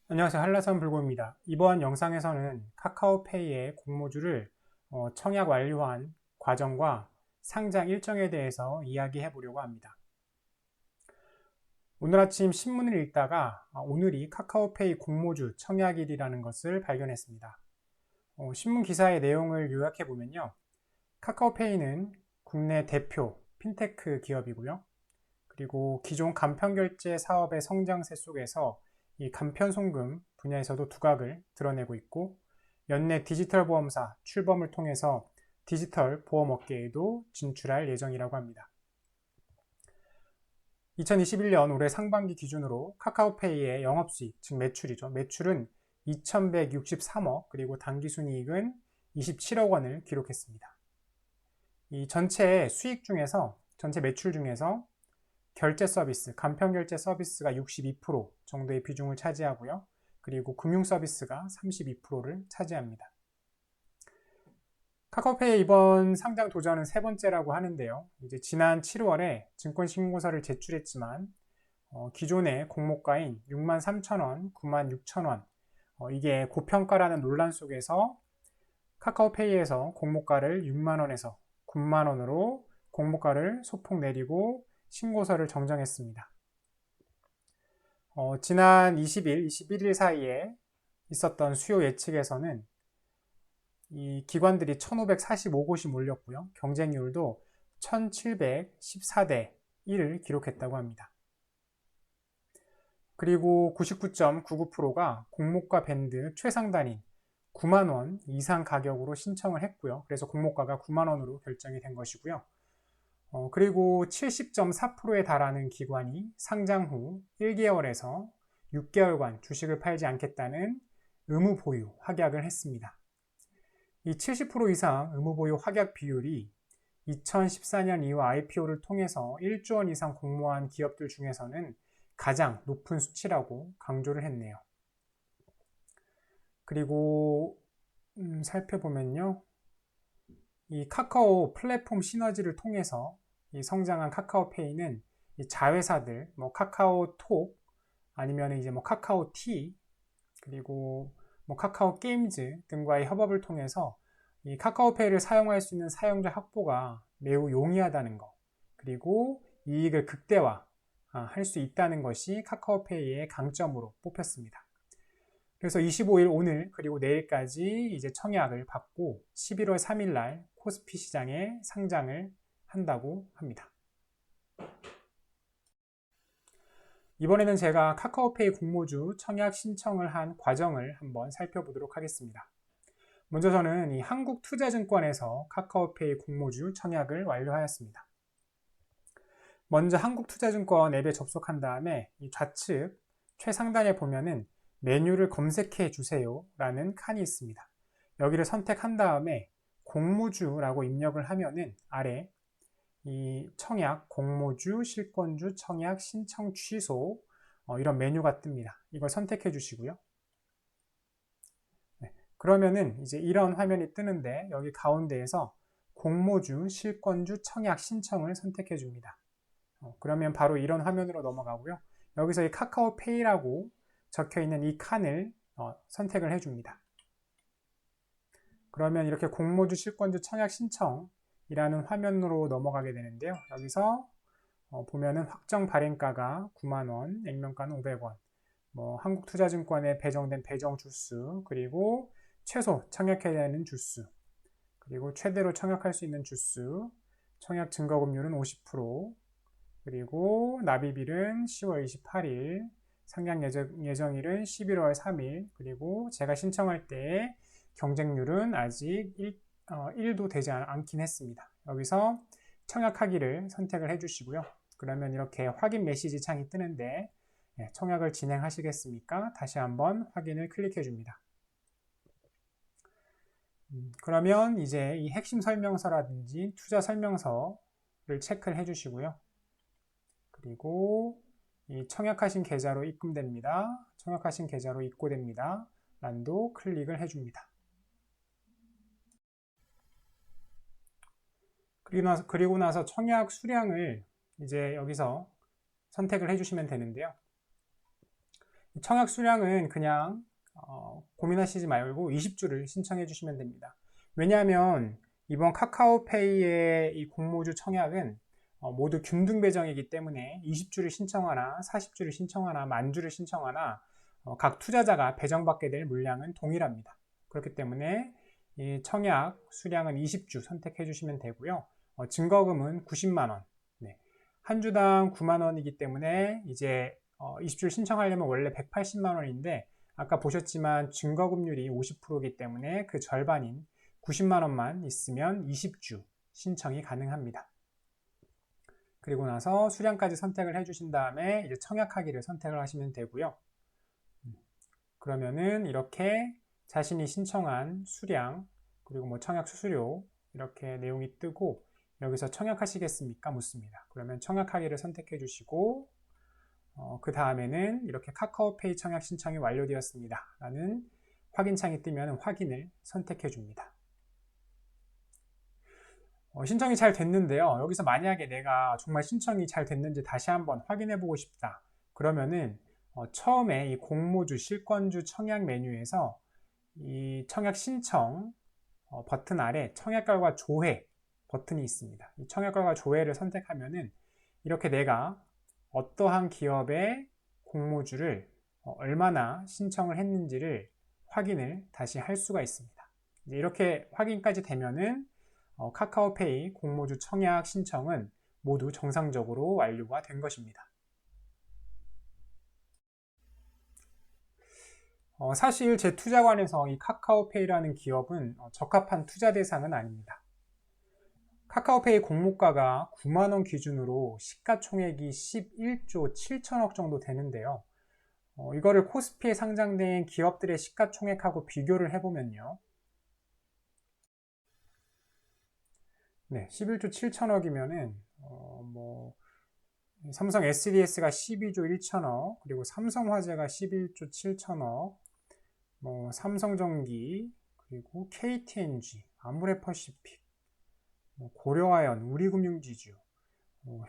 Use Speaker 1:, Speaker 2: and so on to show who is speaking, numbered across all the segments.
Speaker 1: 안녕하세요. 한라산 불고입니다. 이번 영상에서는 카카오페이의 공모주를 청약 완료한 과정과 상장 일정에 대해서 이야기해 보려고 합니다. 오늘 아침 신문을 읽다가 오늘이 카카오페이 공모주 청약일이라는 것을 발견했습니다. 신문 기사의 내용을 요약해 보면요. 카카오페이는 국내 대표 핀테크 기업이고요. 그리고 기존 간편결제 사업의 성장세 속에서 이 간편송금 분야에서도 두각을 드러내고 있고, 연내 디지털 보험사 출범을 통해서 디지털 보험 업계에도 진출할 예정이라고 합니다. 2021년 올해 상반기 기준으로 카카오페이의 영업수익, 즉 매출이죠. 매출은 2,163억, 그리고 당기순이익은 27억 원을 기록했습니다. 이 전체 수익 중에서, 전체 매출 중에서 결제 서비스, 간편 결제 서비스가 62% 정도의 비중을 차지하고요. 그리고 금융 서비스가 32%를 차지합니다. 카카오페이 이번 상장 도전은 세 번째라고 하는데요. 이제 지난 7월에 증권 신고서를 제출했지만 기존의 공모가인 63,000원, 96,000원 이게 고평가라는 논란 속에서 카카오페이에서 공모가를 6만원에서 9만원으로 공모가를 소폭 내리고 신고서를 정정했습니다. 지난 20일, 21일 사이에 있었던 수요 예측에서는 이 기관들이 1,545곳이 몰렸고요. 경쟁률도 1,714대 1을 기록했다고 합니다. 그리고 99.99%가 공모가 밴드 최상단인 9만원 이상 가격으로 신청을 했고요. 그래서 공모가가 9만원으로 결정이 된 것이고요. 그리고 70.4%에 달하는 기관이 상장 후 1개월에서 6개월간 주식을 팔지 않겠다는 의무 보유 확약을 했습니다. 이 70% 이상 의무 보유 확약 비율이 2014년 이후 IPO를 통해서 1조 원 이상 공모한 기업들 중에서는 가장 높은 수치라고 강조를 했네요. 그리고 살펴보면요. 이 카카오 플랫폼 시너지를 통해서 이 성장한 카카오페이는 이 자회사들, 뭐 카카오톡, 아니면 이제 뭐 카카오티, 그리고 뭐 카카오 게임즈 등과의 협업을 통해서 이 카카오페이를 사용할 수 있는 사용자 확보가 매우 용이하다는 것, 그리고 이익을 극대화 할 수 있다는 것이 카카오페이의 강점으로 뽑혔습니다. 그래서 25일 오늘 그리고 내일까지 이제 청약을 받고 11월 3일 날 코스피 시장에 상장을 한다고 합니다. 이번에는 제가 카카오페이 공모주 청약 신청을 한 과정을 한번 살펴보도록 하겠습니다. 먼저 저는 이 한국투자증권에서 카카오페이 공모주 청약을 완료하였습니다. 먼저 한국투자증권 앱에 접속한 다음에 이 좌측 최상단에 보면은 메뉴를 검색해 주세요 라는 칸이 있습니다. 여기를 선택한 다음에 공모주라고 입력을 하면은 아래 이 청약, 공모주, 실권주, 청약, 신청 취소 이런 메뉴가 뜹니다. 이걸 선택해 주시고요. 네, 그러면은 이제 이런 화면이 뜨는데 여기 가운데에서 공모주, 실권주, 청약, 신청을 선택해 줍니다. 그러면 바로 이런 화면으로 넘어가고요. 여기서 이 카카오페이라고 적혀 있는 이 칸을 선택을 해줍니다. 그러면 이렇게 공모주, 실권주, 청약, 신청이라는 화면으로 넘어가게 되는데요. 여기서 보면은 확정 발행가가 9만원, 액면가는 500원, 뭐 한국투자증권에 배정된 배정 주수, 그리고 최소 청약해야 하는 주수, 그리고 최대로 청약할 수 있는 주수, 청약 증거금률은 50%, 그리고 납입일은 10월 28일, 상장 예정일은 11월 3일, 그리고 제가 신청할 때 경쟁률은 아직 1도 되지 않긴 했습니다. 여기서 청약하기를 선택을 해주시고요. 그러면 이렇게 확인 메시지 창이 뜨는데 청약을 진행하시겠습니까? 다시 한번 확인을 클릭해 줍니다. 그러면 이제 이 핵심 설명서라든지 투자 설명서를 체크를 해주시고요. 그리고 이 청약하신 계좌로 입금됩니다. 청약하신 계좌로 입고됩니다. 란도 클릭을 해줍니다. 그리고 나서 청약 수량을 이제 여기서 선택을 해주시면 되는데요. 청약 수량은 그냥 고민하시지 말고 20주를 신청해 주시면 됩니다. 왜냐하면 이번 카카오페이의 이 공모주 청약은 모두 균등 배정이기 때문에 20주를 신청하나 40주를 신청하나 만주를 신청하나 각 투자자가 배정받게 될 물량은 동일합니다. 그렇기 때문에 이 청약 수량은 20주 선택해 주시면 되고요. 증거금은 90만 원. 네. 한 주당 9만 원이기 때문에 이제 20주를 신청하려면 원래 180만 원인데 아까 보셨지만 증거금률이 50%이기 때문에 그 절반인 90만 원만 있으면 20주 신청이 가능합니다. 그리고 나서 수량까지 선택을 해주신 다음에 이제 청약하기를 선택을 하시면 되고요. 그러면은 이렇게 자신이 신청한 수량 그리고 뭐 청약 수수료 이렇게 내용이 뜨고 여기서 청약하시겠습니까? 묻습니다. 그러면 청약하기를 선택해 주시고 그 다음에는 이렇게 카카오페이 청약 신청이 완료되었습니다 라는 확인창이 뜨면 확인을 선택해 줍니다. 신청이 잘 됐는데요. 여기서 만약에 내가 정말 신청이 잘 됐는지 다시 한번 확인해 보고 싶다. 그러면은 처음에 이 공모주, 실권주 청약 메뉴에서 이 청약 신청 버튼 아래 청약 결과 조회 버튼이 있습니다. 이 청약 결과 조회를 선택하면은 이렇게 내가 어떠한 기업의 공모주를 얼마나 신청을 했는지를 확인을 다시 할 수가 있습니다. 이렇게 확인까지 되면은 카카오페이 공모주 청약 신청은 모두 정상적으로 완료가 된 것입니다. 사실 제 투자관에서 이 카카오페이라는 기업은 적합한 투자 대상은 아닙니다. 카카오페이 공모가가 9만원 기준으로 시가총액이 11조 7천억 정도 되는데요. 이거를 코스피에 상장된 기업들의 시가총액하고 비교를 해보면요. 네, 11조 7천억이면은 삼성 SDS가 12조 1천억, 그리고 삼성화재가 11조 7천억, 삼성전기, 그리고 KTNG, 아모레퍼시픽, 고려아연, 우리금융지주,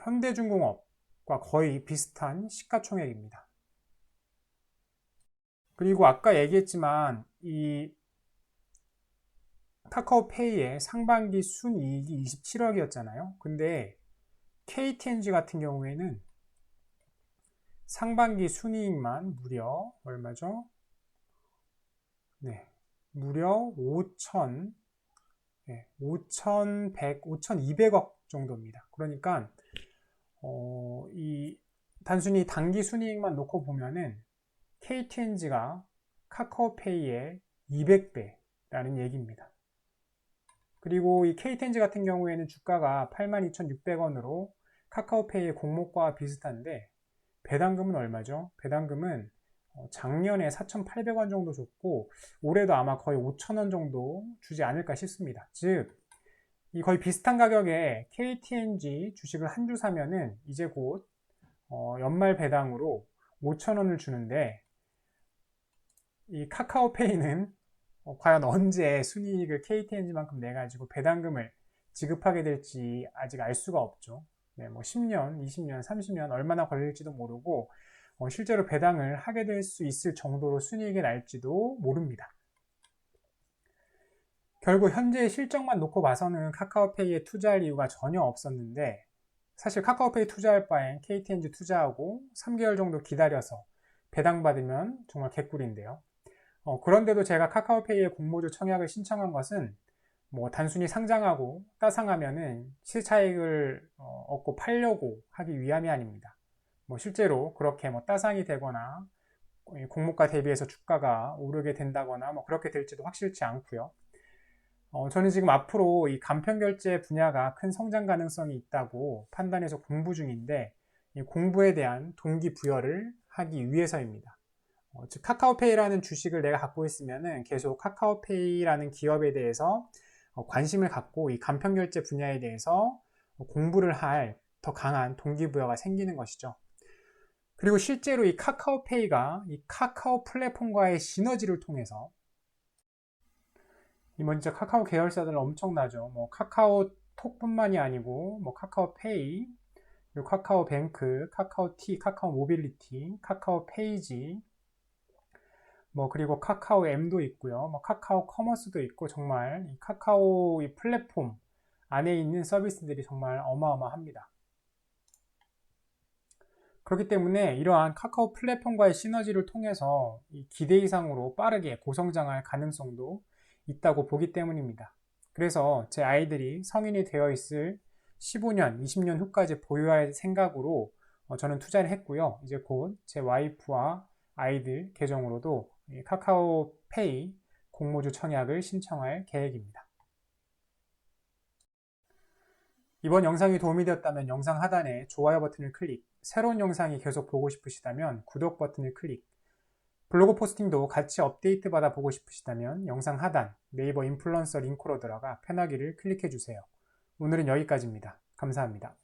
Speaker 1: 현대중공업과 거의 비슷한 시가총액입니다. 그리고 아까 얘기했지만 이 카카오페이의 상반기 순이익이 27억이었잖아요. 근데 KTNG 같은 경우에는 상반기 순이익만 무려 얼마죠? 네, 무려 5,200억 정도입니다. 그러니까 이 단순히 단기 순이익만 놓고 보면은 KTNG가 카카오페이의 200배라는 얘기입니다. 그리고 이 KTNG 같은 경우에는 주가가 82,600원으로 카카오페이의 공모가와 비슷한데 배당금은 얼마죠? 배당금은 작년에 4,800원 정도 줬고 올해도 아마 거의 5,000원 정도 주지 않을까 싶습니다. 즉, 이 거의 비슷한 가격에 KTNG 주식을 한 주 사면은 이제 곧 연말 배당으로 5,000원을 주는데 이 카카오페이는 과연 언제 순이익을 KTNG만큼 내가지고 배당금을 지급하게 될지 아직 알 수가 없죠. 네, 10년, 20년, 30년 얼마나 걸릴지도 모르고 실제로 배당을 하게 될 수 있을 정도로 순이익이 날지도 모릅니다. 결국 현재의 실적만 놓고 봐서는 카카오페이에 투자할 이유가 전혀 없었는데 사실 카카오페이 투자할 바엔 KTNG 투자하고 3개월 정도 기다려서 배당 받으면 정말 개꿀인데요. 그런데도 제가 카카오페이의 공모주 청약을 신청한 것은 단순히 상장하고 따상하면은 시차익을 얻고 팔려고 하기 위함이 아닙니다. 실제로 그렇게 따상이 되거나 공모가 대비해서 주가가 오르게 된다거나 그렇게 될지도 확실치 않고요. 저는 지금 앞으로 이 간편결제 분야가 큰 성장 가능성이 있다고 판단해서 공부 중인데 이 공부에 대한 동기부여를 하기 위해서입니다. 즉 카카오페이라는 주식을 내가 갖고 있으면은 계속 카카오페이라는 기업에 대해서 관심을 갖고 이 간편결제 분야에 대해서 공부를 할 더 강한 동기부여가 생기는 것이죠. 그리고 실제로 이 카카오페이가 이 카카오 플랫폼과의 시너지를 통해서 먼저 카카오 계열사들 엄청나죠. 카카오톡뿐만이 아니고 카카오페이, 그리고 카카오뱅크, 카카오티, 카카오모빌리티, 카카오페이지, 그리고 카카오 M도 있고요. 카카오 커머스도 있고 정말 이 카카오 이 플랫폼 안에 있는 서비스들이 정말 어마어마합니다. 그렇기 때문에 이러한 카카오 플랫폼과의 시너지를 통해서 이 기대 이상으로 빠르게 고성장할 가능성도 있다고 보기 때문입니다. 그래서 제 아이들이 성인이 되어 있을 15년, 20년 후까지 보유할 생각으로 저는 투자를 했고요. 이제 곧 제 와이프와 아이들 계정으로도 카카오페이 공모주 청약을 신청할 계획입니다. 이번 영상이 도움이 되었다면 영상 하단에 좋아요 버튼을 클릭, 새로운 영상이 계속 보고 싶으시다면 구독 버튼을 클릭, 블로그 포스팅도 같이 업데이트 받아 보고 싶으시다면 영상 하단 네이버 인플루언서 링크로 들어가 편하기를 클릭해 주세요. 오늘은 여기까지입니다. 감사합니다.